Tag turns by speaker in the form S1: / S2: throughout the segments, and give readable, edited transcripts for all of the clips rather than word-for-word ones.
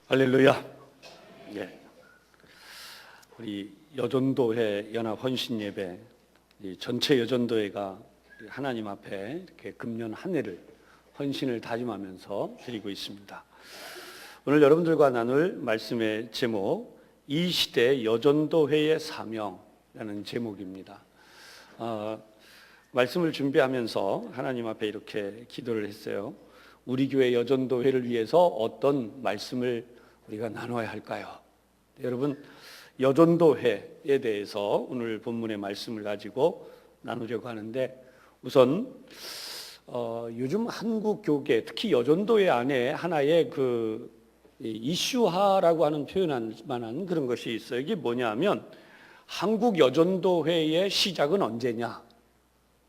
S1: 할렐루야. 예. 우리 여전도회 연합 헌신 예배, 전체 여전도회가 하나님 앞에 이렇게 금년 한 해를 헌신을 다짐하면서 드리고 있습니다. 오늘 여러분들과 나눌 말씀의 제목, 이 시대 여전도회의 사명이라는 제목입니다. 말씀을 준비하면서 하나님 앞에 이렇게 기도를 했어요. 우리 교회 여전도회를 위해서 어떤 말씀을 우리가 나눠야 할까요? 여러분, 여전도회에 대해서 오늘 본문의 말씀을 가지고 나누려고 하는데, 우선 요즘 한국 교계, 특히 여전도회 안에 하나의 그 이슈화라고 하는 표현할 만한 그런 것이 있어요. 이게 뭐냐면 한국 여전도회의 시작은 언제냐,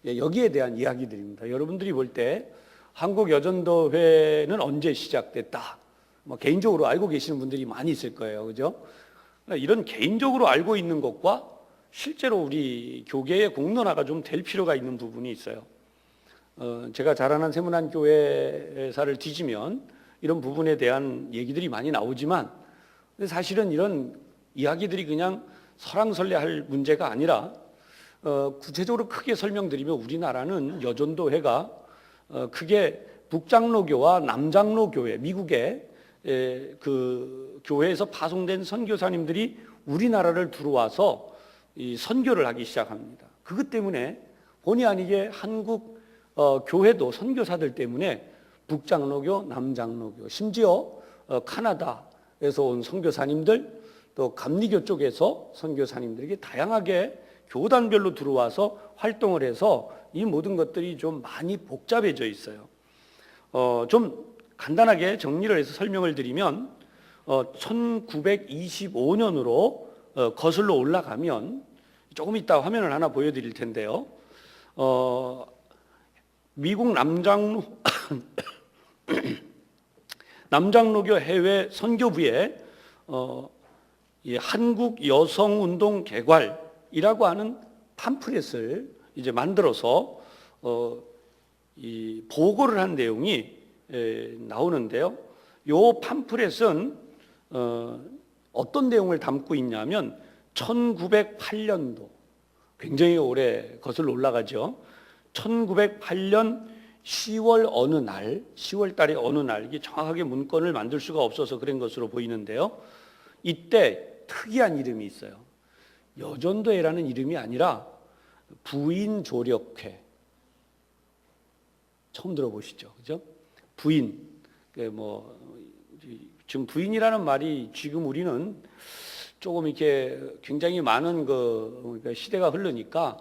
S1: 여기에 대한 이야기들입니다. 여러분들이 볼 때 한국 여전도회는 언제 시작됐다, 개인적으로 알고 계시는 분들이 많이 있을 거예요, 그죠? 이런 개인적으로 알고 있는 것과 실제로 우리 교계의 공론화가 좀 될 필요가 있는 부분이 있어요. 제가 자라난 세문안교회사를 뒤지면 이런 부분에 대한 얘기들이 많이 나오지만, 사실은 이런 이야기들이 그냥 설왕설래할 문제가 아니라 구체적으로 크게 설명드리면, 우리나라는 여전도회가 크게 북장로교와 남장로교회, 미국의 그 교회에서 파송된 선교사님들이 우리나라를 들어와서 이 선교를 하기 시작합니다. 그것 때문에 본의 아니게 한국 교회도 선교사들 때문에 북장로교, 남장로교, 심지어 카나다에서 온 선교사님들, 또 감리교 쪽에서 선교사님들에게 다양하게 교단별로 들어와서 활동을 해서 이 모든 것들이 좀 많이 복잡해져 있어요. 좀 간단하게 정리를 해서 설명을 드리면, 1925년으로 거슬러 올라가면, 조금 이따 화면을 하나 보여드릴 텐데요. 미국 남장로교 해외 선교부에 이 한국 여성운동 개괄이라고 하는 팜플렛을 이제 만들어서 이 보고를 한 내용이 나오는데요. 이 팜플렛은 어떤 내용을 담고 있냐면, 1908년도, 굉장히 오래 거슬러 올라가죠. 1908년 10월 어느 날, 10월 달의 어느 날, 이게 정확하게 문건을 만들 수가 없어서 그런 것으로 보이는데요. 이때 특이한 이름이 있어요. 여전도회라는 이름이 아니라 부인조력회. 처음 들어보시죠, 그죠? 부인, 지금 부인이라는 말이 지금 우리는 조금 이렇게 굉장히 많은 그러니까 시대가 흐르니까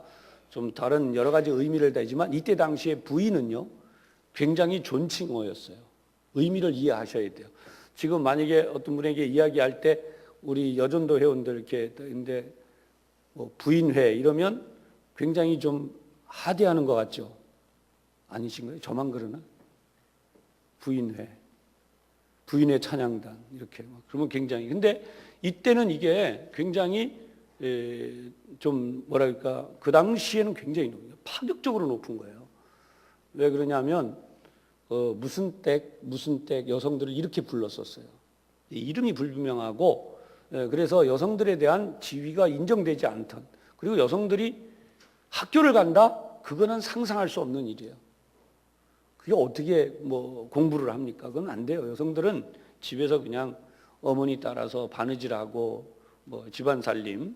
S1: 좀 다른 여러 가지 의미를 다지만, 이때 당시에 부인은요 굉장히 존칭어였어요. 의미를 이해하셔야 돼요. 지금 만약에 어떤 분에게 이야기할 때 우리 여전도 회원들 이렇게 근데 부인회 이러면 굉장히 좀 하대하는 것 같죠? 아니신가요? 저만 그러나? 부인회, 부인의 찬양단, 이렇게 그러면 굉장히, 근데 이때는 이게 굉장히 좀 뭐랄까, 그 당시에는 굉장히 파격적으로 높은 거예요. 왜 그러냐면 무슨 댁 여성들을 이렇게 불렀었어요. 이름이 불분명하고, 그래서 여성들에 대한 지위가 인정되지 않던, 그리고 여성들이 학교를 간다? 그거는 상상할 수 없는 일이에요. 그게 어떻게 공부를 합니까? 그건 안 돼요. 여성들은 집에서 그냥 어머니 따라서 바느질하고 집안 살림,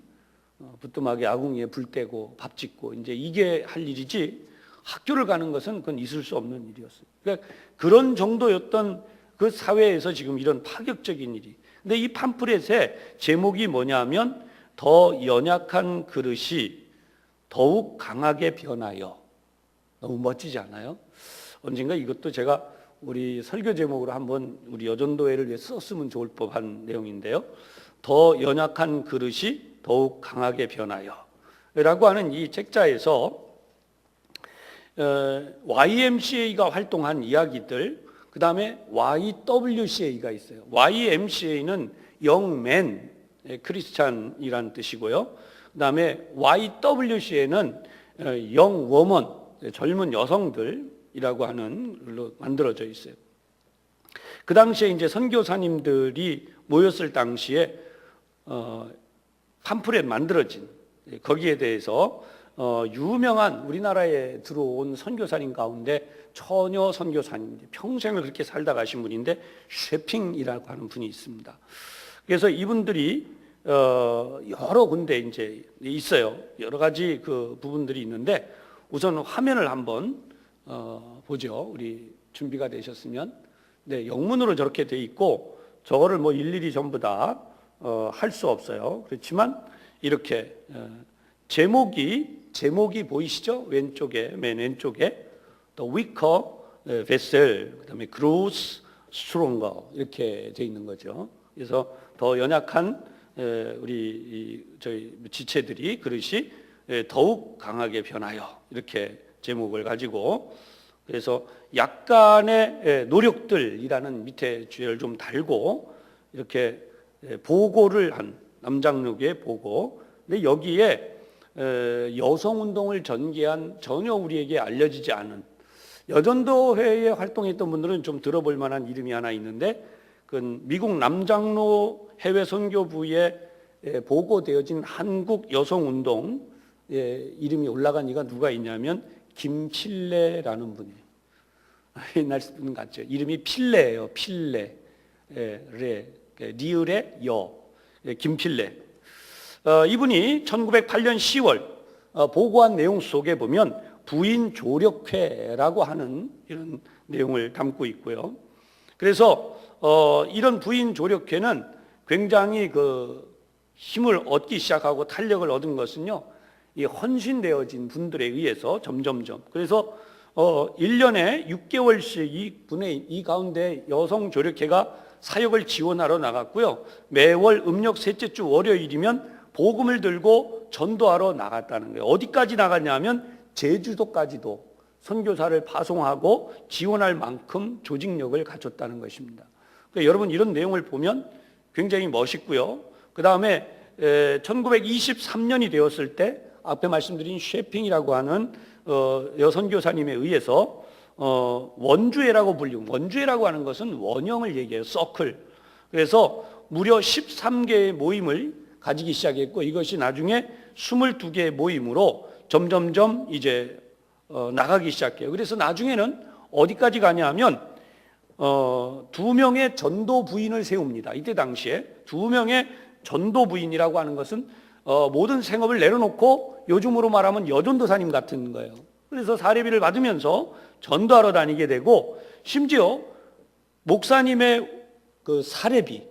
S1: 부뚜막에 아궁이에 불 떼고 밥 짓고, 이제 이게 할 일이지, 학교를 가는 것은 그건 있을 수 없는 일이었어요. 그러니까 그런 정도였던 그 사회에서 지금 이런 파격적인 일이. 근데 이 팜플렛의 제목이 뭐냐면, 더 연약한 그릇이 더욱 강하게 변하여. 너무 멋지지 않아요? 언젠가 이것도 제가 우리 설교 제목으로 한번 우리 여전도회를 위해 썼으면 좋을 법한 내용인데요. 더 연약한 그릇이 더욱 강하게 변하여 라고 하는 이 책자에서 YMCA가 활동한 이야기들, 그 다음에 YWCA가 있어요. YMCA는 영맨, 크리스찬이라는 뜻이고요. 그 다음에 YWCA는 영워먼, 젊은 여성들이라고 하는 걸로 만들어져 있어요. 그 당시에 이제 선교사님들이 모였을 당시에 팜플렛 만들어진 거기에 대해서 유명한 우리나라에 들어온 선교사님 가운데 처녀 선교사님, 평생을 그렇게 살다 가신 분인데 쉐핑이라고 하는 분이 있습니다. 그래서 이분들이 여러 군데 이제 있어요. 여러 가지 그 부분들이 있는데 우선 화면을 한번 보죠. 우리 준비가 되셨으면. 네, 영문으로 저렇게 돼 있고 저거를 뭐 일일이 전부 다 할 수 없어요. 그렇지만 이렇게 제목이 보이시죠? 왼쪽에, 맨 왼쪽에 The weaker vessel, 그다음에 grows stronger 이렇게 돼 있는 거죠. 그래서 더 연약한 우리 저희 지체들이 그릇이 더욱 강하게 변하여 이렇게 제목을 가지고 그래서 약간의 노력들이라는 밑에 주제를 좀 달고 이렇게 보고를 한 남장육의 보고. 근데 여기에 여성 운동을 전개한 전혀 우리에게 알려지지 않은 여전도회에 활동했던 분들은 좀 들어볼 만한 이름이 하나 있는데 그 미국 남장로 해외 선교부에 보고되어진 한국 여성 운동 이름이 올라간 이가 누가 있냐면 김필래라는 분이에요. 옛날 분 같죠. 이름이 필래예요. 필래. 리을의 여. 김필래. 이분이 1908년 10월 보고한 내용 속에 보면 부인 조력회라고 하는 이런 내용을 담고 있고요. 그래서 이런 부인 조력회는 굉장히 그 힘을 얻기 시작하고 탄력을 얻은 것은요, 이 헌신되어진 분들에 의해서 점점점. 그래서 1년에 6개월씩 이 가운데 여성 조력회가 사역을 지원하러 나갔고요. 매월 음력 셋째 주 월요일이면 복음을 들고 전도하러 나갔다는 거예요. 어디까지 나갔냐면 제주도까지도 선교사를 파송하고 지원할 만큼 조직력을 갖췄다는 것입니다. 그러니까 여러분 이런 내용을 보면 굉장히 멋있고요. 그 다음에 1923년이 되었을 때 앞에 말씀드린 쉐핑이라고 하는 여선교사님에 의해서 원주회라고 불리고, 원주회라고 하는 것은 원형을 얘기해요. 서클. 그래서 무려 13개의 모임을 가지기 시작했고 이것이 나중에 22개의 모임으로 점점점 이제 나가기 시작해요. 그래서 나중에는 어디까지 가냐면 2명의 전도 부인을 세웁니다. 이때 당시에 2명의 전도 부인이라고 하는 것은 모든 생업을 내려놓고 요즘으로 말하면 여전도사님 같은 거예요. 그래서 사례비를 받으면서 전도하러 다니게 되고 심지어 목사님의 그 사례비,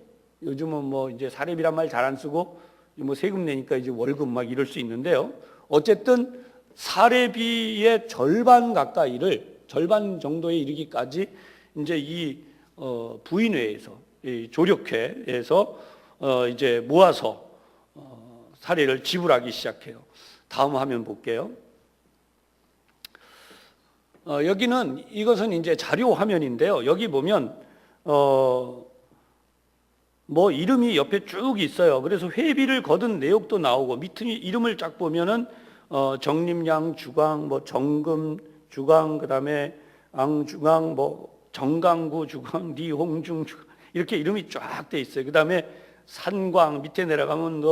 S1: 요즘은 뭐 이제 사례비란 말 잘 안 쓰고 뭐 세금 내니까 이제 월급 막 이럴 수 있는데요. 어쨌든 사례비의 절반 가까이를 절반 정도에 이르기까지 이제 이 부인회에서 이 조력회에서 이제 모아서 사례를 지불하기 시작해요. 다음 화면 볼게요. 여기는 이것은 이제 자료 화면인데요. 여기 보면 뭐 이름이 옆에 쭉 있어요. 그래서 회비를 거둔 내역도 나오고 밑에 이름을 쫙 보면은 정림양 주강, 뭐 정금 주강, 그다음에 앙주강, 뭐 정강구 주강, 리홍중 주강 이렇게 이름이 쫙 돼 있어요. 그다음에 산광 밑에 내려가면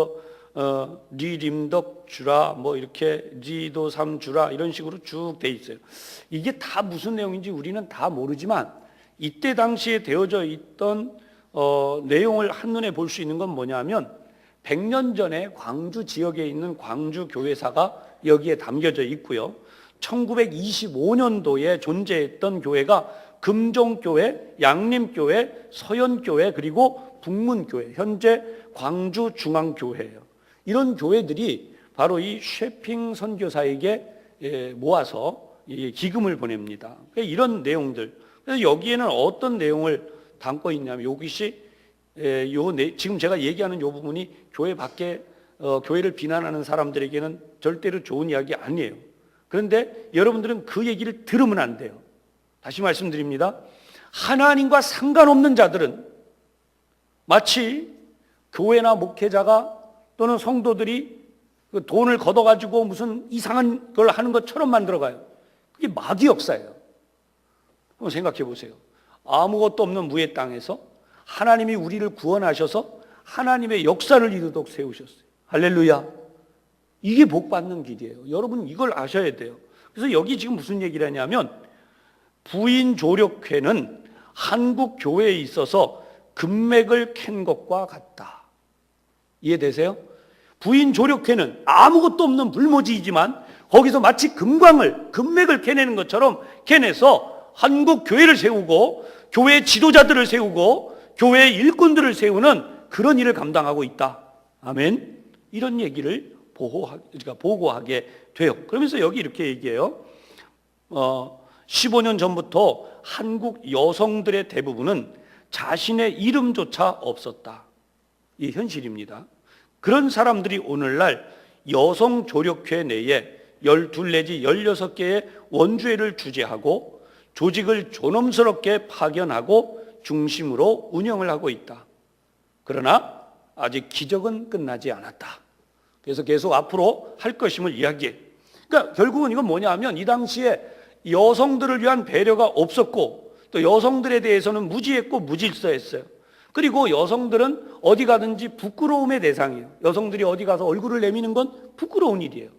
S1: 리림덕 주라, 뭐 이렇게 리도삼 주라 이런 식으로 쭉 돼 있어요. 이게 다 무슨 내용인지 우리는 다 모르지만 이때 당시에 되어져 있던 내용을 한눈에 볼 수 있는 건 뭐냐면 100년 전에 광주 지역에 있는 광주 교회사가 여기에 담겨져 있고요. 1925년도에 존재했던 교회가 금종교회, 양림교회, 서현교회 그리고 북문교회, 현재 광주중앙교회예요. 이런 교회들이 바로 이 쉐핑 선교사에게 모아서 기금을 보냅니다. 그러니까 이런 내용들. 그래서 여기에는 어떤 내용을 담고 있냐면 이것이 지금 제가 얘기하는 이 부분이 교회 밖에 교회를 비난하는 사람들에게는 절대로 좋은 이야기 아니에요. 그런데 여러분들은 그 얘기를 들으면 안 돼요. 다시 말씀드립니다. 하나님과 상관없는 자들은 마치 교회나 목회자가 또는 성도들이 그 돈을 걷어가지고 무슨 이상한 걸 하는 것처럼 만들어가요. 그게 마귀 역사예요. 한번 생각해 보세요. 아무것도 없는 무의 땅에서 하나님이 우리를 구원하셔서 하나님의 역사를 이루도록 세우셨어요. 할렐루야. 이게 복 받는 길이에요. 여러분 이걸 아셔야 돼요. 그래서 여기 지금 무슨 얘기를 하냐면 부인 조력회는 한국 교회에 있어서 금맥을 캔 것과 같다. 이해되세요? 부인 조력회는 아무것도 없는 불모지이지만 거기서 마치 금맥을 캐내는 것처럼 캐내서 한국 교회를 세우고 교회 지도자들을 세우고 교회의 일꾼들을 세우는 그런 일을 감당하고 있다. 아멘. 이런 얘기를 보고하게 돼요. 그러면서 여기 이렇게 얘기해요. 15년 전부터 한국 여성들의 대부분은 자신의 이름조차 없었다. 이 현실입니다. 그런 사람들이 오늘날 여성조력회 내에 12 내지 16개의 원주회를 주재하고 조직을 존엄스럽게 파견하고 중심으로 운영을 하고 있다. 그러나 아직 기적은 끝나지 않았다. 그래서 계속 앞으로 할 것임을 이야기해. 그러니까 결국은 이건 뭐냐 하면 이 당시에 여성들을 위한 배려가 없었고 또 여성들에 대해서는 무지했고 무질서했어요. 그리고 여성들은 어디 가든지 부끄러움의 대상이에요. 여성들이 어디 가서 얼굴을 내미는 건 부끄러운 일이에요.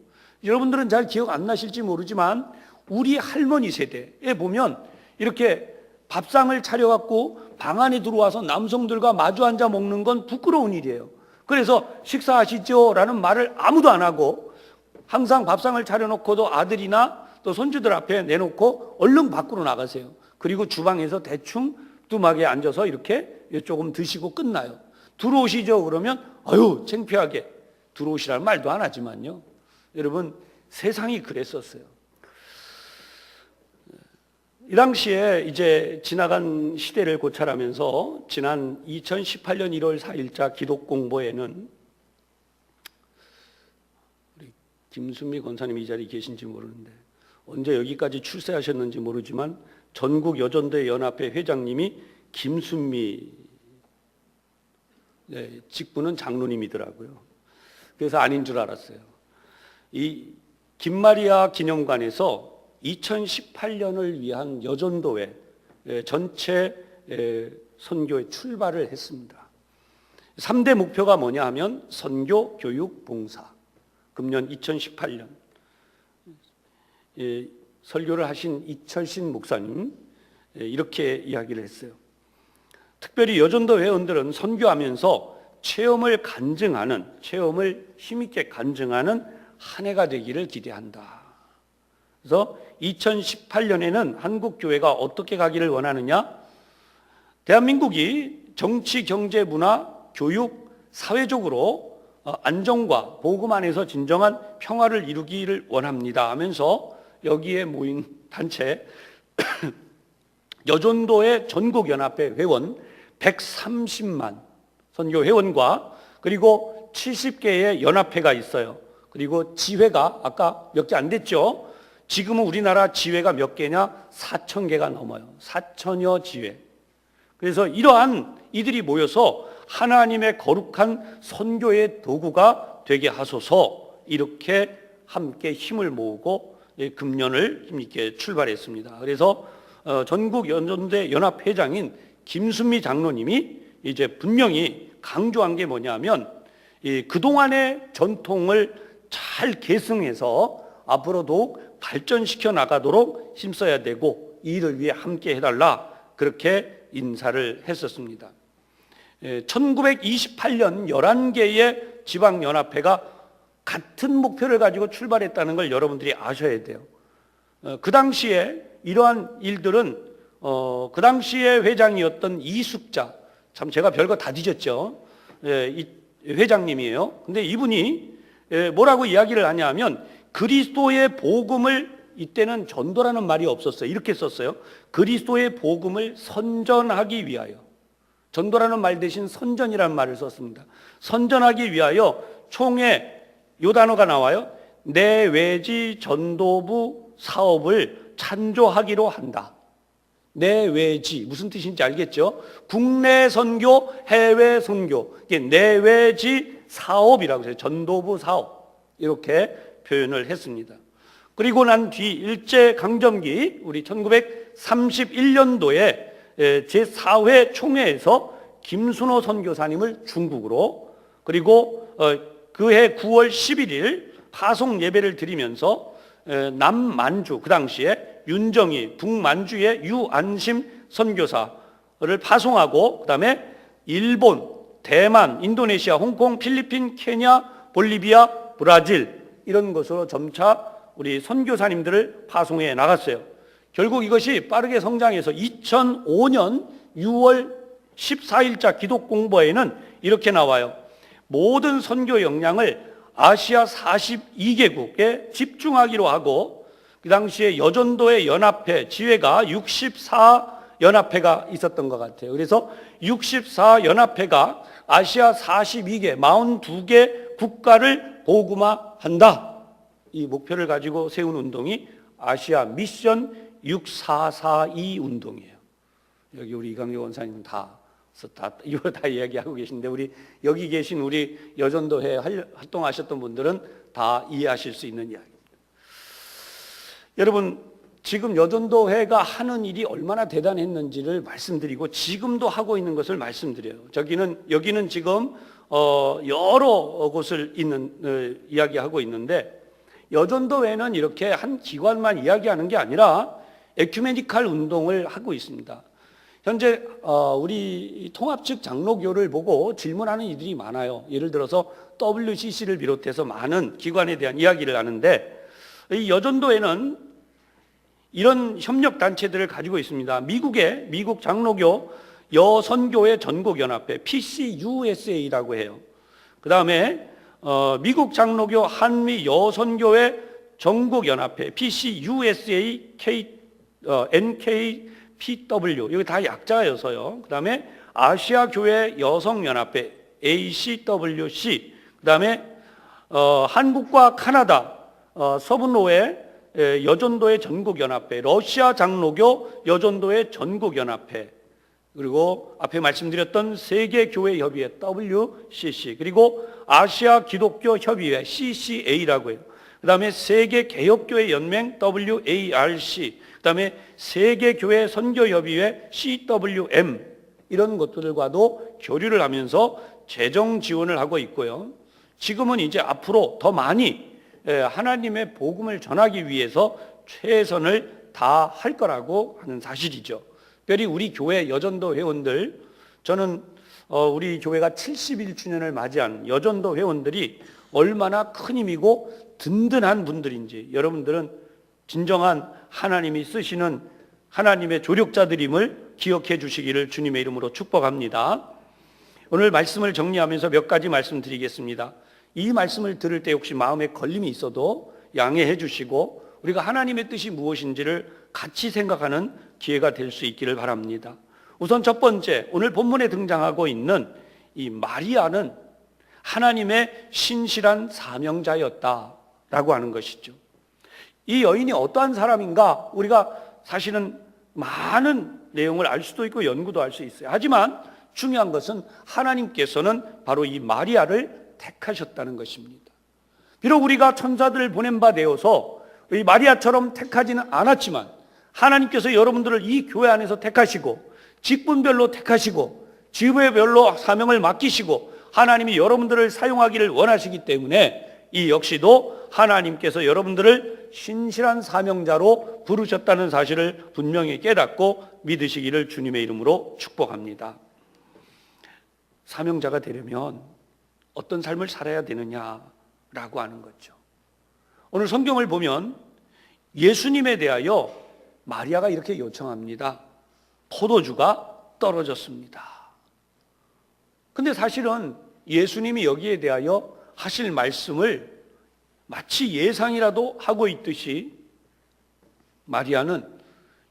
S1: 여러분들은 잘 기억 안 나실지 모르지만 우리 할머니 세대에 보면 이렇게 밥상을 차려갖고 방 안에 들어와서 남성들과 마주 앉아 먹는 건 부끄러운 일이에요. 그래서 식사하시죠? 라는 말을 아무도 안 하고 항상 밥상을 차려놓고도 아들이나 또 손주들 앞에 내놓고 얼른 밖으로 나가세요. 그리고 주방에서 대충 뚜막에 앉아서 이렇게 조금 드시고 끝나요. 들어오시죠? 그러면 아유 창피하게 들어오시라는 말도 안 하지만요. 여러분 세상이 그랬었어요. 이 당시에 이제 지나간 시대를 고찰하면서 지난 2018년 1월 4일자 기독공보에는 우리 김순미 권사님이 이 자리에 계신지 모르는데 언제 여기까지 출세하셨는지 모르지만 전국 여전대 연합회 회장님이 김순미, 직분은 장로님이더라고요. 그래서 아닌 줄 알았어요. 이 김마리아 기념관에서 2018년을 위한 여전도회 전체 선교에 출발을 했습니다. 3대 목표가 뭐냐 하면 선교, 교육, 봉사. 금년 2018년 설교를 하신 이철신 목사님 이렇게 이야기를 했어요. 특별히 여전도 회원들은 선교하면서 체험을 힘있게 간증하는 한 해가 되기를 기대한다. 그래서 2018년에는 한국교회가 어떻게 가기를 원하느냐? 대한민국이 정치, 경제, 문화, 교육, 사회적으로 안정과 복음 안에서 진정한 평화를 이루기를 원합니다 하면서 여기에 모인 단체 여전도의 전국연합회 회원 130만 선교 회원과 그리고 70개의 연합회가 있어요. 그리고 지회가 아까 몇 개 안 됐죠? 지금은 우리나라 지회가 몇 개냐? 4,000개가 넘어요. 4,000여 지회. 그래서 이러한 이들이 모여서 하나님의 거룩한 선교의 도구가 되게 하소서 이렇게 함께 힘을 모으고 금년을 힘있게 출발했습니다. 그래서 전국 여전대 연합회장인 김순미 장로님이 이제 분명히 강조한 게 뭐냐면 그동안의 전통을 잘 계승해서 앞으로도 발전시켜 나가도록 힘써야 되고 이 일을 위해 함께 해달라 그렇게 인사를 했었습니다. 1928년 11개의 지방연합회가 같은 목표를 가지고 출발했다는 걸 여러분들이 아셔야 돼요. 그 당시에 이러한 일들은 그 당시에 회장이었던 이숙자, 참 제가 별거 다 뒤졌죠. 이 회장님이에요. 근데 이분이 뭐라고 이야기를 하냐면 그리스도의 복음을 이때는 전도라는 말이 없었어요. 이렇게 썼어요. 그리스도의 복음을 선전하기 위하여. 전도라는 말 대신 선전이라는 말을 썼습니다. 선전하기 위하여 총회 요 단어가 나와요. 내외지 전도부 사업을 찬조하기로 한다. 내외지 무슨 뜻인지 알겠죠? 국내 선교, 해외 선교. 이게 내외지 사업이라고 해요. 전도부 사업 이렇게 표현을 했습니다. 그리고 난 뒤 일제강점기 우리 1931년도에 제4회 총회에서 김순호 선교사님을 중국으로, 그리고 그해 9월 11일 파송 예배를 드리면서 남만주, 그 당시에 윤정희, 북만주의 유안심 선교사를 파송하고, 그 다음에 일본, 대만, 인도네시아, 홍콩, 필리핀, 케냐, 볼리비아, 브라질 이런 곳으로 점차 우리 선교사님들을 파송해 나갔어요. 결국 이것이 빠르게 성장해서 2005년 6월 14일자 기독공보에는 이렇게 나와요. 모든 선교 역량을 아시아 42개국에 집중하기로 하고, 그 당시에 여전도의 연합회 지회가 64연합회가 있었던 것 같아요. 그래서 64연합회가 아시아 42개, 42개 국가를 복음화한다. 이 목표를 가지고 세운 운동이 아시아 미션 6442 운동이에요. 여기 우리 이강교 원사님은 이거 다 이야기하고 계신데, 우리 여기 계신 우리 여전도회 활동하셨던 분들은 다 이해하실 수 있는 이야기입니다. 여러분, 지금 여전도회가 하는 일이 얼마나 대단했는지를 말씀드리고, 지금도 하고 있는 것을 말씀드려요. 여기는 지금 여러 곳을 이야기하고 있는데, 여전도회는 이렇게 한 기관만 이야기하는 게 아니라 에큐메니칼 운동을 하고 있습니다. 현재 우리 통합 측 장로교를 보고 질문하는 이들이 많아요. 예를 들어서 WCC를 비롯해서 많은 기관에 대한 이야기를 하는데, 이 여전도회는 이런 협력 단체들을 가지고 있습니다. 미국 장로교 여선교회 전국연합회 PCUSA라고 해요. 그 다음에 미국 장로교 한미 여선교회 전국연합회 PCUSA NKPW, 여기 다 약자여서요. 그 다음에 아시아교회 여성연합회 ACWC, 그 다음에 한국과 카나다 서분로회 여전도회 전국연합회, 러시아 장로교 여전도회 전국연합회, 그리고 앞에 말씀드렸던 세계교회협의회 WCC, 그리고 아시아 기독교 협의회 CCA라고 해요. 그 다음에 세계개혁교회 연맹 WARC, 그 다음에 세계교회 선교협의회 CWM, 이런 것들과도 교류를 하면서 재정 지원을 하고 있고요. 지금은 이제 앞으로 더 많이 하나님의 복음을 전하기 위해서 최선을 다할 거라고 하는 사실이죠. 특별히 우리 교회 여전도 회원들, 저는 우리 교회가 71주년을 맞이한 여전도 회원들이 얼마나 큰 힘이고 든든한 분들인지 여러분들은 진정한 하나님이 쓰시는 하나님의 조력자들임을 기억해 주시기를 주님의 이름으로 축복합니다. 오늘 말씀을 정리하면서 몇 가지 말씀드리겠습니다. 이 말씀을 들을 때 혹시 마음에 걸림이 있어도 양해해 주시고, 우리가 하나님의 뜻이 무엇인지를 같이 생각하는 기회가 될 수 있기를 바랍니다. 우선 첫 번째, 오늘 본문에 등장하고 있는 이 마리아는 하나님의 신실한 사명자였다라고 하는 것이죠. 이 여인이 어떠한 사람인가, 우리가 사실은 많은 내용을 알 수도 있고 연구도 할 수 있어요. 하지만 중요한 것은 하나님께서는 바로 이 마리아를 택하셨다는 것입니다. 비록 우리가 천사들을 보낸 바 되어서 이 마리아처럼 택하지는 않았지만, 하나님께서 여러분들을 이 교회 안에서 택하시고, 직분별로 택하시고, 지부별로 사명을 맡기시고, 하나님이 여러분들을 사용하기를 원하시기 때문에 이 역시도 하나님께서 여러분들을 신실한 사명자로 부르셨다는 사실을 분명히 깨닫고 믿으시기를 주님의 이름으로 축복합니다. 사명자가 되려면 어떤 삶을 살아야 되느냐라고 하는 거죠. 오늘 성경을 보면 예수님에 대하여 마리아가 이렇게 요청합니다. 포도주가 떨어졌습니다. 근데 사실은 예수님이 여기에 대하여 하실 말씀을 마치 예상이라도 하고 있듯이 마리아는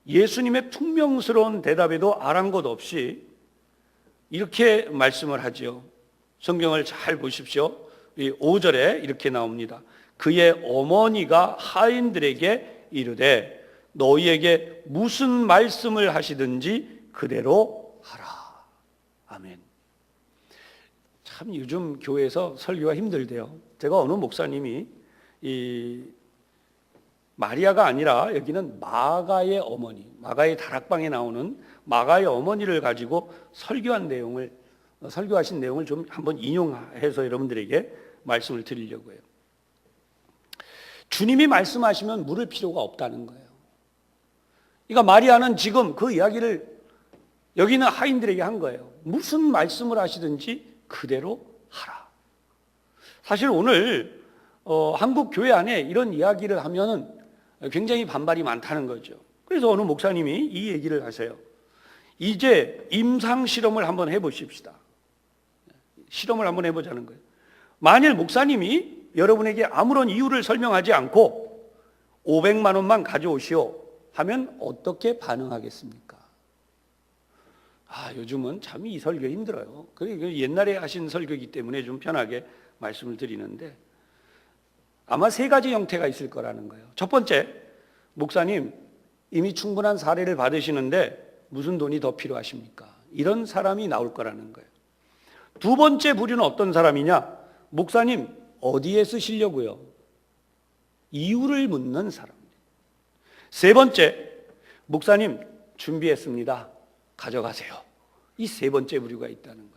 S1: 예수님의 퉁명스러운 대답에도 아랑곳 없이 이렇게 말씀을 하죠. 성경을 잘 보십시오. 5절에 이렇게 나옵니다. 그의 어머니가 하인들에게 이르되 너희에게 무슨 말씀을 하시든지 그대로 하라. 아멘. 참 요즘 교회에서 설교가 힘들대요. 제가 어느 목사님이 마리아가 아니라 여기는 마가의 어머니, 마가의 다락방에 나오는 마가의 어머니를 가지고 설교하신 내용을 좀 한번 인용해서 여러분들에게 말씀을 드리려고 해요. 주님이 말씀하시면 물을 필요가 없다는 거예요. 그러니까 마리아는 지금 그 이야기를 여기 있는 하인들에게 한 거예요. 무슨 말씀을 하시든지 그대로 하라. 사실 오늘 한국 교회 안에 이런 이야기를 하면은 굉장히 반발이 많다는 거죠. 그래서 어느 목사님이 이 얘기를 하세요. 이제 임상 실험을 한번 해보십시다. 실험을 한번 해보자는 거예요. 만일 목사님이 여러분에게 아무런 이유를 설명하지 않고 500만 원만 가져오시오 하면 어떻게 반응하겠습니까? 요즘은 참 이 설교 힘들어요. 옛날에 하신 설교이기 때문에 좀 편하게 말씀을 드리는데 아마 세 가지 형태가 있을 거라는 거예요. 첫 번째, 목사님 이미 충분한 사례를 받으시는데 무슨 돈이 더 필요하십니까? 이런 사람이 나올 거라는 거예요. 두 번째 부류는 어떤 사람이냐? 목사님 어디에 쓰시려고요? 이유를 묻는 사람. 세 번째, 목사님 준비했습니다. 가져가세요. 이 세 번째 부류가 있다는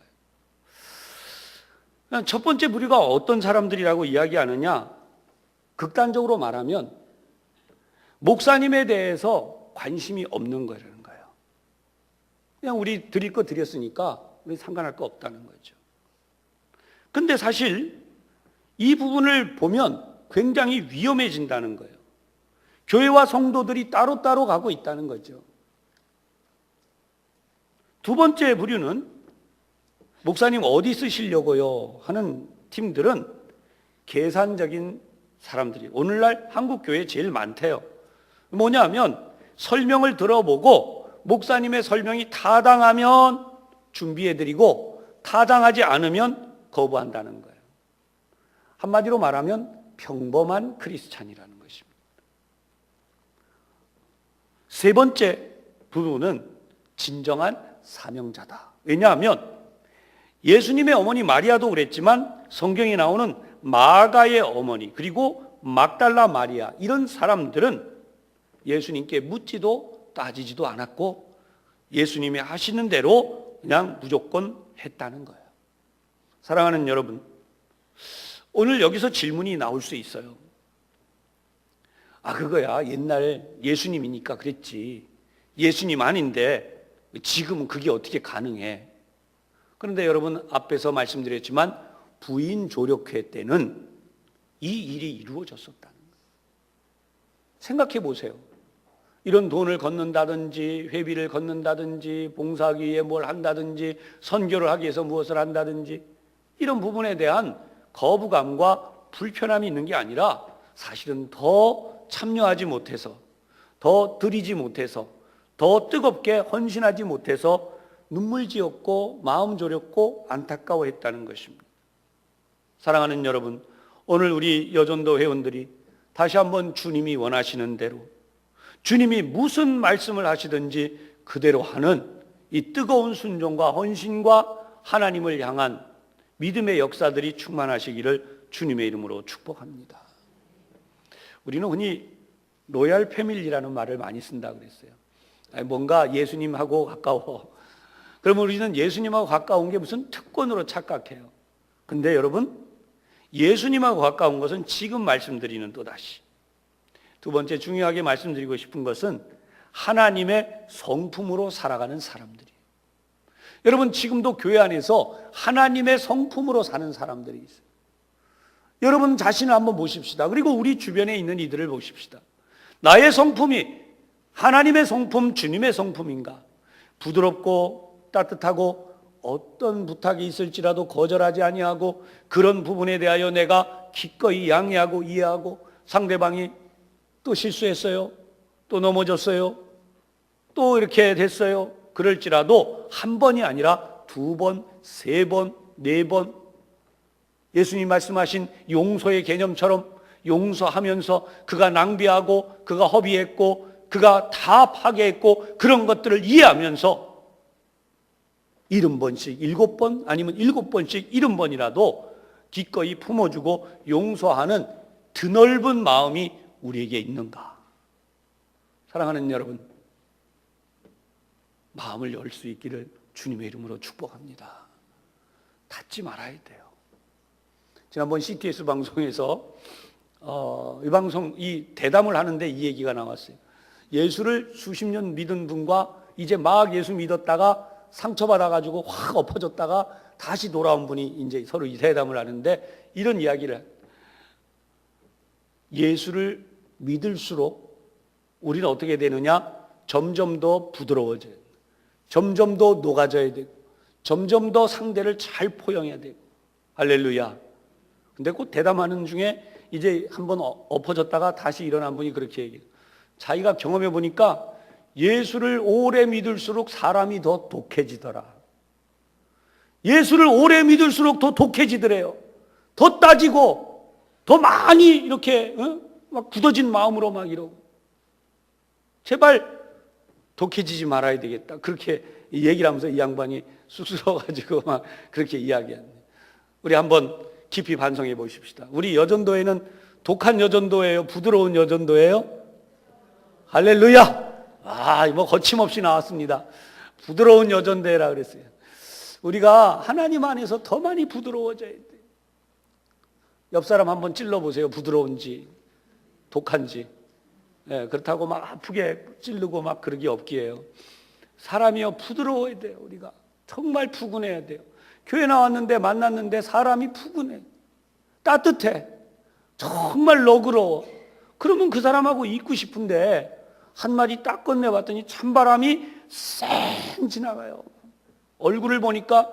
S1: 거예요. 첫 번째 부류가 어떤 사람들이라고 이야기하느냐? 극단적으로 말하면 목사님에 대해서 관심이 없는 거라는 거예요. 그냥 우리 드릴 거 드렸으니까 우리 상관할 거 없다는 거죠. 근데 사실 이 부분을 보면 굉장히 위험해진다는 거예요. 교회와 성도들이 따로따로 가고 있다는 거죠. 두 번째 부류는 목사님 어디 쓰시려고요 하는 팀들은 계산적인 사람들이 오늘날 한국 교회에 제일 많대요. 뭐냐면 설명을 들어보고 목사님의 설명이 타당하면 준비해드리고 타당하지 않으면 거부한다는 거예요. 한마디로 말하면 평범한 크리스찬이라는 것입니다. 세 번째 부분은 진정한 사명자다. 왜냐하면 예수님의 어머니 마리아도 그랬지만 성경에 나오는 마가의 어머니 그리고 막달라 마리아 이런 사람들은 예수님께 묻지도 따지지도 않았고 예수님이 하시는 대로 그냥 무조건 했다는 거예요. 사랑하는 여러분, 오늘 여기서 질문이 나올 수 있어요. 그거야 옛날 예수님이니까 그랬지. 예수님 아닌데 지금은 그게 어떻게 가능해? 그런데 여러분 앞에서 말씀드렸지만 부인 조력회 때는 이 일이 이루어졌었다는 거예요. 생각해 보세요. 이런 돈을 걷는다든지 회비를 걷는다든지 봉사하기 위해 뭘 한다든지 선교를 하기 위해서 무엇을 한다든지 이런 부분에 대한 거부감과 불편함이 있는 게 아니라 사실은 더 참여하지 못해서 더 드리지 못해서 더 뜨겁게 헌신하지 못해서 눈물지었고 마음 졸였고 안타까워했다는 것입니다. 사랑하는 여러분, 오늘 우리 여전도 회원들이 다시 한번 주님이 원하시는 대로 주님이 무슨 말씀을 하시든지 그대로 하는 이 뜨거운 순종과 헌신과 하나님을 향한 믿음의 역사들이 충만하시기를 주님의 이름으로 축복합니다. 우리는 흔히 로얄 패밀리라는 말을 많이 쓴다고 그랬어요. 뭔가 예수님하고 가까워. 그러면 우리는 예수님하고 가까운 게 무슨 특권으로 착각해요. 근데 여러분, 예수님하고 가까운 것은 지금 말씀드리는 또다시 두 번째 중요하게 말씀드리고 싶은 것은 하나님의 성품으로 살아가는 사람들이에요. 여러분 지금도 교회 안에서 하나님의 성품으로 사는 사람들이 있어요. 여러분 자신을 한번 보십시다. 그리고 우리 주변에 있는 이들을 보십시다. 나의 성품이 하나님의 성품, 주님의 성품인가? 부드럽고 따뜻하고 어떤 부탁이 있을지라도 거절하지 아니하고 그런 부분에 대하여 내가 기꺼이 양해하고 이해하고 상대방이 또 실수했어요. 또 넘어졌어요. 또 이렇게 됐어요. 그럴지라도 한 번이 아니라 두 번, 세 번, 네 번 예수님 말씀하신 용서의 개념처럼 용서하면서 그가 낭비하고 그가 허비했고 그가 다 파괴했고 그런 것들을 이해하면서 70번씩 7번 아니면 7번씩 70번이라도 기꺼이 품어주고 용서하는 드넓은 마음이 우리에게 있는가? 사랑하는 여러분, 마음을 열 수 있기를 주님의 이름으로 축복합니다. 닫지 말아야 돼요. 지난번 CTS 방송에서 이 대담을 하는데 이 얘기가 나왔어요. 예수를 수십 년 믿은 분과 이제 막 예수 믿었다가 상처받아가지고 확 엎어졌다가 다시 돌아온 분이 이제 서로 이 대담을 하는데 이런 이야기를, 예수를 믿을수록 우리는 어떻게 되느냐? 점점 더 부드러워져요. 점점 더 녹아져야 되고, 점점 더 상대를 잘 포용해야 되고. 할렐루야. 근데 그 대담하는 중에 이제 한번 엎어졌다가 다시 일어난 분이 그렇게 얘기해요. 자기가 경험해 보니까 예수를 오래 믿을수록 사람이 더 독해지더라. 예수를 오래 믿을수록 더 독해지더래요. 더 따지고 더 많이 이렇게 막 굳어진 마음으로 막 이러고. 제발 독해지지 말아야 되겠다. 그렇게 얘기를 하면서 이 양반이 쑥스러워가지고 막 그렇게 이야기하네. 우리 한번 깊이 반성해 보십시다. 우리 여전도회는 독한 여전도예요? 부드러운 여전도예요? 할렐루야! 뭐 거침없이 나왔습니다. 부드러운 여전도회라 그랬어요. 우리가 하나님 안에서 더 많이 부드러워져야 돼요. 옆 사람 한번 찔러보세요. 부드러운지 독한지. 그렇다고 막 아프게 찌르고 막 그러기 없기에요. 사람이요, 부드러워야 돼요. 우리가 정말 푸근해야 돼요. 교회 나왔는데 만났는데 사람이 푸근해, 따뜻해, 정말 너그러워. 그러면 그 사람하고 있고 싶은데 한 마디 딱 건네봤더니 찬바람이 쌩 지나가요. 얼굴을 보니까,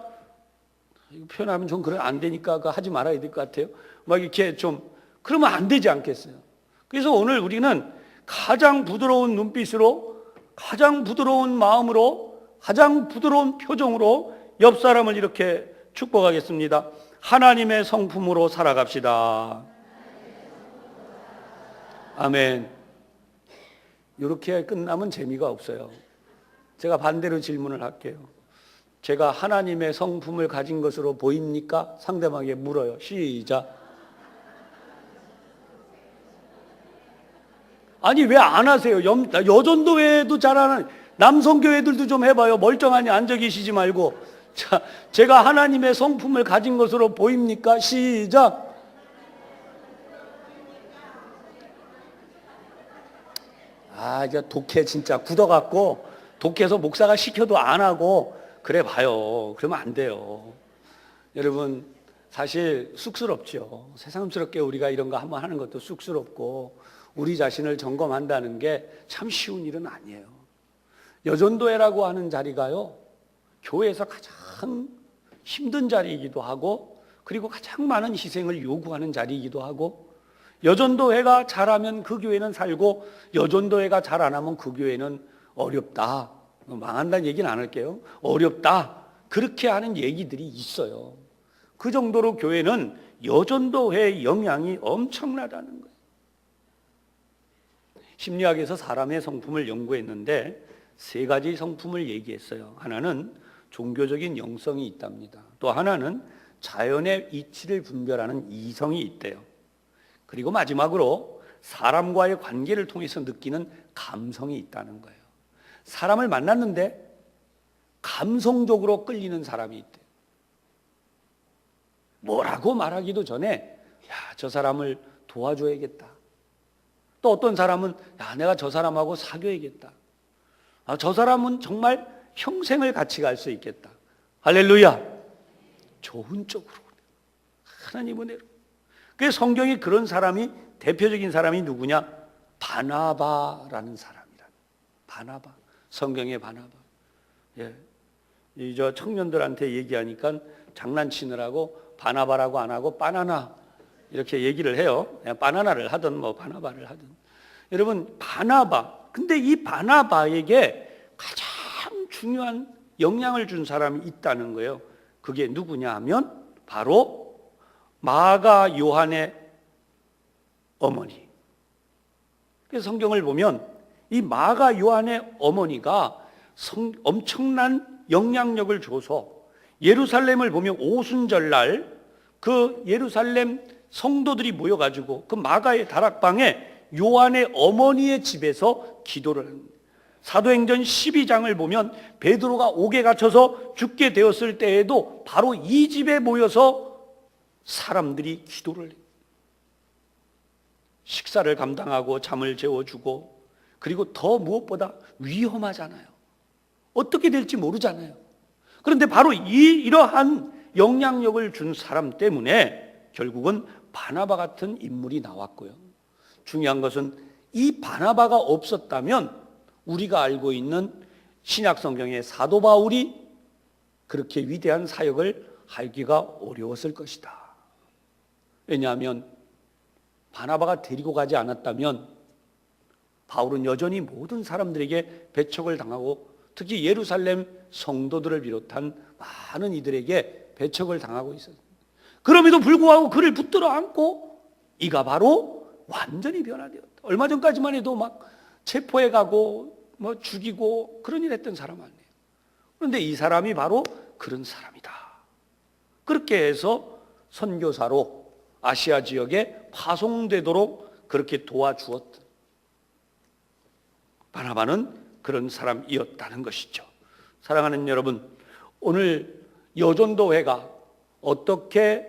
S1: 이거 표현하면 좀 그래 안 되니까 그거 하지 말아야 될 것 같아요. 막 이렇게 좀 그러면 안 되지 않겠어요? 그래서 오늘 우리는 가장 부드러운 눈빛으로, 가장 부드러운 마음으로, 가장 부드러운 표정으로 옆 사람을 이렇게 축복하겠습니다. 하나님의 성품으로 살아갑시다. 아멘. 이렇게 끝나면 재미가 없어요. 제가 반대로 질문을 할게요. 제가 하나님의 성품을 가진 것으로 보입니까? 상대방에게 물어요. 시작. 아니 왜 안 하세요? 여전도회도 잘 하는, 남성교회들도 좀 해봐요. 멀쩡하니 앉아 계시지 말고. 자, 제가 하나님의 성품을 가진 것으로 보입니까? 시작. 이제 독해, 진짜 굳어갖고 독해서 목사가 시켜도 안 하고 그래 봐요. 그러면 안 돼요. 여러분, 사실 쑥스럽죠. 새삼스럽게 우리가 이런 거 한번 하는 것도 쑥스럽고, 우리 자신을 점검한다는 게 참 쉬운 일은 아니에요. 여전도회라고 하는 자리가요, 교회에서 가장 힘든 자리이기도 하고, 그리고 가장 많은 희생을 요구하는 자리이기도 하고, 여전도회가 잘하면 그 교회는 살고, 여전도회가 잘 안 하면 그 교회는 어렵다, 망한다는 얘기는 안 할게요. 어렵다, 그렇게 하는 얘기들이 있어요. 그 정도로 교회는 여전도회의 영향이 엄청나다는 거예요. 심리학에서 사람의 성품을 연구했는데 3가지 성품을 얘기했어요. 하나는 종교적인 영성이 있답니다. 또 하나는 자연의 이치를 분별하는 이성이 있대요. 그리고 마지막으로 사람과의 관계를 통해서 느끼는 감성이 있다는 거예요. 사람을 만났는데 감성적으로 끌리는 사람이 있대요. 뭐라고 말하기도 전에 저 사람을 도와줘야겠다. 또 어떤 사람은 내가 저 사람하고 사귀어야겠다. 저 사람은 정말 평생을 같이 갈 수 있겠다. 할렐루야. 좋은 쪽으로, 하나님 은혜로. 그래서 성경에 그런 사람이, 대표적인 사람이 누구냐? 바나바라는 사람이라. 바나바. 성경의 바나바. 저 청년들한테 얘기하니까 장난치느라고 바나바라고 안 하고 바나나 이렇게 얘기를 해요. 바나나를 하든 뭐 바나바를 하든. 여러분, 바나바. 근데 이 바나바에게 가장 중요한 영향을 준 사람이 있다는 거예요. 그게 누구냐 하면 바로 마가 요한의 어머니. 그래서 성경을 보면 이 마가 요한의 어머니가 엄청난 영향력을 줘서, 예루살렘을 보면 오순절날 그 예루살렘 성도들이 모여가지고 그 마가의 다락방에 요한의 어머니의 집에서 기도를 합니다. 사도행전 12장을 보면 베드로가 옥에 갇혀서 죽게 되었을 때에도 바로 이 집에 모여서 사람들이 기도를 해요. 식사를 감당하고 잠을 재워주고, 그리고 더 무엇보다 위험하잖아요. 어떻게 될지 모르잖아요. 그런데 바로 이러한 영향력을 준 사람 때문에 결국은 바나바 같은 인물이 나왔고요. 중요한 것은 이 바나바가 없었다면 우리가 알고 있는 신약 성경의 사도 바울이 그렇게 위대한 사역을 하기가 어려웠을 것이다. 왜냐하면 바나바가 데리고 가지 않았다면 바울은 여전히 모든 사람들에게 배척을 당하고, 특히 예루살렘 성도들을 비롯한 많은 이들에게 배척을 당하고 있었습니다. 그럼에도 불구하고 그를 붙들어 안고 이가 바로 완전히 변화되었다. 얼마 전까지만 해도 막 체포해 가고 죽이고 그런 일 했던 사람 아니에요. 그런데 이 사람이 바로 그런 사람이다. 그렇게 해서 선교사로 아시아 지역에 파송되도록 그렇게 도와주었던 바나바는 그런 사람이었다는 것이죠. 사랑하는 여러분, 오늘 여전도회가 어떻게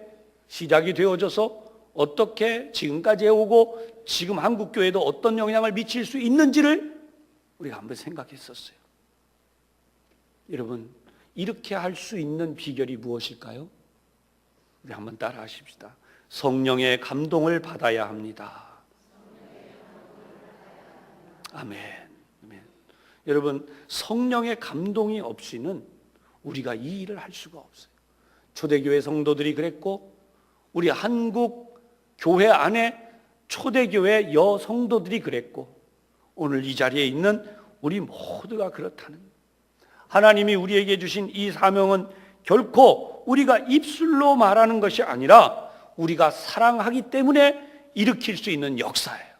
S1: 시작이 되어져서 어떻게 지금까지 해오고 지금 한국교회도 어떤 영향을 미칠 수 있는지를 우리가 한번 생각했었어요. 여러분, 이렇게 할 수 있는 비결이 무엇일까요? 우리 한번 따라 하십시다. 성령의 감동을 받아야 합니다. 아멘. 아멘. 여러분, 성령의 감동이 없이는 우리가 이 일을 할 수가 없어요. 초대교회 성도들이 그랬고, 우리 한국 교회 안에 초대교회 여성도들이 그랬고, 오늘 이 자리에 있는 우리 모두가 그렇다는 거예요. 하나님이 우리에게 주신 이 사명은 결코 우리가 입술로 말하는 것이 아니라 우리가 사랑하기 때문에 일으킬 수 있는 역사예요.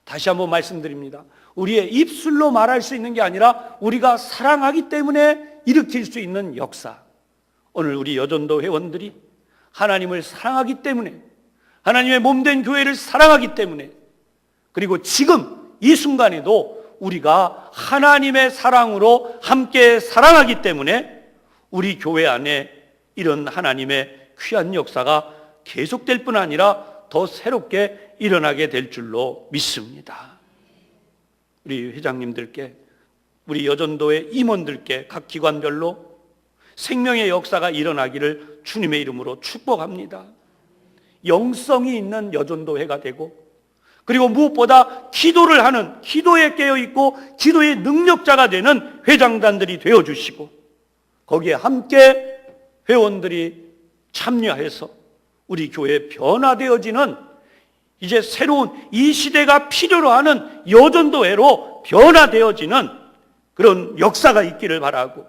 S1: 다시 한번 말씀드립니다. 우리의 입술로 말할 수 있는 게 아니라 우리가 사랑하기 때문에 일으킬 수 있는 역사. 오늘 우리 여전도 회원들이 하나님을 사랑하기 때문에, 하나님의 몸된 교회를 사랑하기 때문에, 그리고 지금 이 순간에도 우리가 하나님의 사랑으로 함께 사랑하기 때문에 우리 교회 안에 이런 하나님의 귀한 역사가 계속될 뿐 아니라 더 새롭게 일어나게 될 줄로 믿습니다. 우리 회장님들께, 우리 여전도의 임원들께 각 기관별로 생명의 역사가 일어나기를 주님의 이름으로 축복합니다. 영성이 있는 여전도회가 되고, 그리고 무엇보다 기도를 하는, 기도에 깨어있고 기도의 능력자가 되는 회장단들이 되어주시고, 거기에 함께 회원들이 참여해서 우리 교회 변화되어지는, 이제 새로운 이 시대가 필요로 하는 여전도회로 변화되어지는 그런 역사가 있기를 바라고,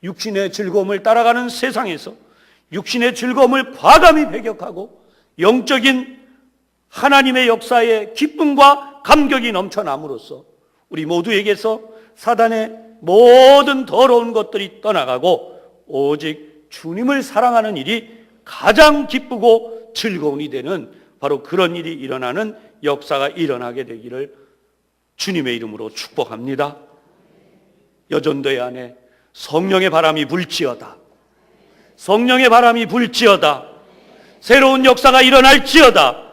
S1: 육신의 즐거움을 따라가는 세상에서 육신의 즐거움을 과감히 배격하고 영적인 하나님의 역사에 기쁨과 감격이 넘쳐남으로써 우리 모두에게서 사단의 모든 더러운 것들이 떠나가고 오직 주님을 사랑하는 일이 가장 기쁘고 즐거운 일이 되는, 바로 그런 일이 일어나는 역사가 일어나게 되기를 주님의 이름으로 축복합니다. 여전도회 안에 성령의 바람이 불지어다. 성령의 바람이 불지어다. 새로운 역사가 일어날지어다.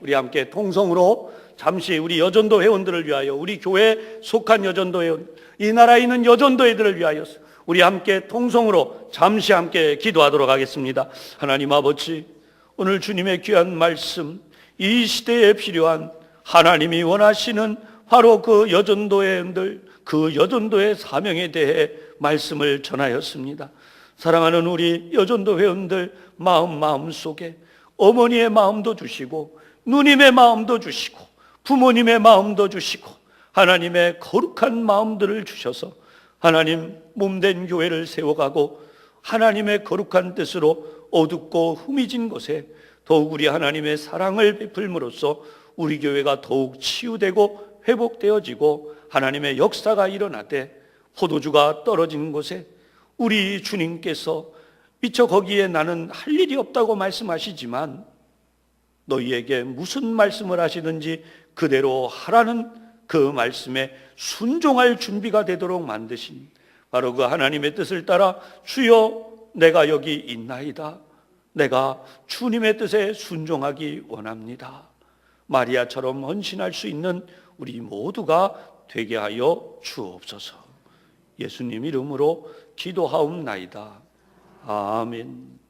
S1: 우리 함께 통성으로 잠시 우리 여전도 회원들을 위하여, 우리 교회에 속한 여전도 회원, 이 나라에 있는 여전도 회들을 위하여 우리 함께 통성으로 잠시 함께 기도하도록 하겠습니다. 하나님 아버지, 오늘 주님의 귀한 말씀, 이 시대에 필요한 하나님이 원하시는 바로 그 여전도회원들, 그 여전도의 사명에 대해 말씀을 전하였습니다. 사랑하는 우리 여전도 회원들 마음 속에 어머니의 마음도 주시고, 누님의 마음도 주시고, 부모님의 마음도 주시고, 하나님의 거룩한 마음들을 주셔서 하나님 몸된 교회를 세워가고 하나님의 거룩한 뜻으로 어둡고 흠이진 곳에 더욱 우리 하나님의 사랑을 베풀므로써 우리 교회가 더욱 치유되고 회복되어지고 하나님의 역사가 일어나되, 포도주가 떨어진 곳에 우리 주님께서 미처 거기에 나는 할 일이 없다고 말씀하시지만 너희에게 무슨 말씀을 하시든지 그대로 하라는 그 말씀에 순종할 준비가 되도록 만드신 바로 그 하나님의 뜻을 따라 주여 내가 여기 있나이다. 내가 주님의 뜻에 순종하기 원합니다. 마리아처럼 헌신할 수 있는 우리 모두가 되게 하여 주옵소서. 예수님 이름으로 기도하옵나이다. 아멘.